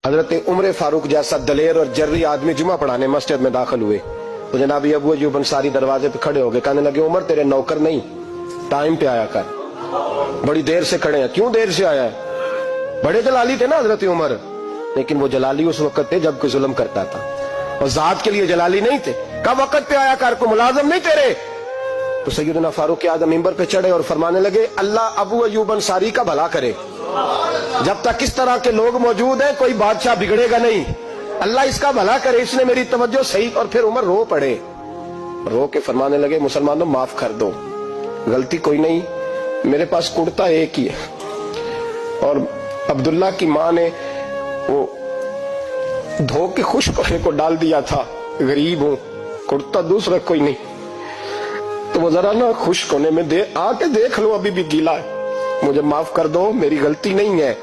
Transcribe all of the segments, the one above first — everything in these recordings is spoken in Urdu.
حضرت عمر فاروق جیسا دلیر اور جرری آدمی جمعہ پڑھانے مسجد میں داخل ہوئے تو جناب ابو ایوب انصاری دروازے پہ کھڑے ہو گئے، کہنے لگے عمر تیرے نوکر نہیں، ٹائم پہ آیا کر، بڑی دیر سے کھڑے ہیں، کیوں دیر سے آیا ہے؟ بڑے جلالی تھے نا حضرت عمر، لیکن وہ جلالی اس وقت تھے جب کوئی ظلم کرتا تھا، اور ذات کے لیے جلالی نہیں تھے۔ کب وقت پہ آیا کر، کو ملازم نہیں تیرے؟ تو سیدنا فاروق اعظم ممبر پہ چڑھے اور فرمانے لگے اللہ ابو ایوب انصاری کا بھلا کرے، جب تک اس طرح کے لوگ موجود ہیں کوئی بادشاہ بگڑے گا نہیں، اللہ اس کا بھلا کرے، اس نے میری توجہ صحیح۔ اور پھر عمر رو پڑے، رو کے فرمانے لگے مسلمانوں معاف کر دو، غلطی کوئی نہیں، میرے پاس کرتا ایک ہی ہے، اور عبداللہ کی ماں نے وہ دھو کے خشک ہونے کو ڈال دیا تھا، غریب ہوں، کرتا دوسرا کوئی نہیں، تو وہ ذرا نا خشک ہونے میں آ کے دیکھ لو ابھی بھی گیلا ہے، مجھے معاف کر دو، میری غلطی نہیں ہے۔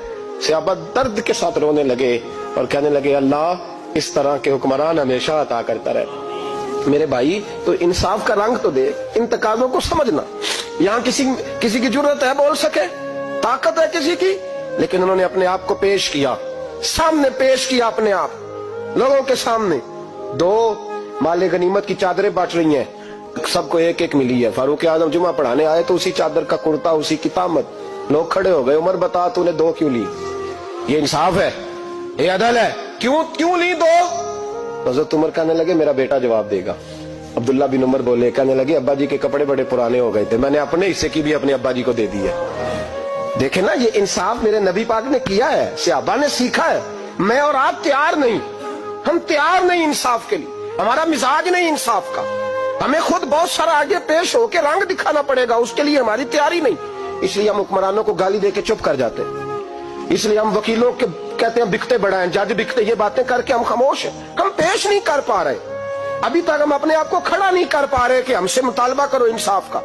صحابہ درد کے ساتھ رونے لگے اور کہنے لگے اللہ اس طرح کے حکمران ہمیشہ عطا کرتا رہے۔ میرے بھائی تو انصاف کا رنگ تو دے، ان تقاضوں کو سمجھنا۔ یہاں کسی کی جرت ہے بول سکے، طاقت ہے کسی کی، لیکن انہوں نے اپنے آپ کو پیش کیا، سامنے پیش کیا اپنے آپ لوگوں کے سامنے۔ دو مال غنیمت کی چادریں بانٹ رہی ہیں، سب کو ایک ایک ملی ہے۔ فاروق اعظم جمعہ پڑھانے آئے تو اسی چادر کا کرتا، اسی کی تامت، لوگ کھڑے ہو گئے، عمر بتا تو نے دو کیوں لی؟ یہ انصاف ہے، یہ عدل ہے، کیوں لی دو؟ حضرت عمر کہنے لگے میرا بیٹا جواب دے گا۔ عبداللہ بن عمر بولے، کہنے لگے ابا جی کے کپڑے بڑے پرانے ہو گئے تھے، میں نے اپنے حصے کی بھی اپنے ابا جی کو دے دی ہے۔ دیکھیں نا یہ انصاف میرے نبی پاک نے کیا ہے، صحابہ نے سیکھا ہے۔ میں اور آپ تیار نہیں، ہم تیار نہیں انصاف کے لیے، ہمارا مزاج نہیں انصاف کا، ہمیں خود بہت سارا آگے پیش ہو کے رنگ دکھانا پڑے گا، اس کے لیے ہماری تیاری نہیں۔ اس لیے ہم حکمرانوں کو گالی دے کے چپ کر جاتے ہیں، اس لیے ہم وکیلوں کے کہتے ہیں بکتے بڑا ہیں، جج بکتے، یہ باتیں کر کے ہم خاموش ہیں، ہم پیش نہیں کر پا رہے، ابھی تک ہم اپنے آپ کو کھڑا نہیں کر پا رہے کہ ہم سے مطالبہ کرو انصاف کا۔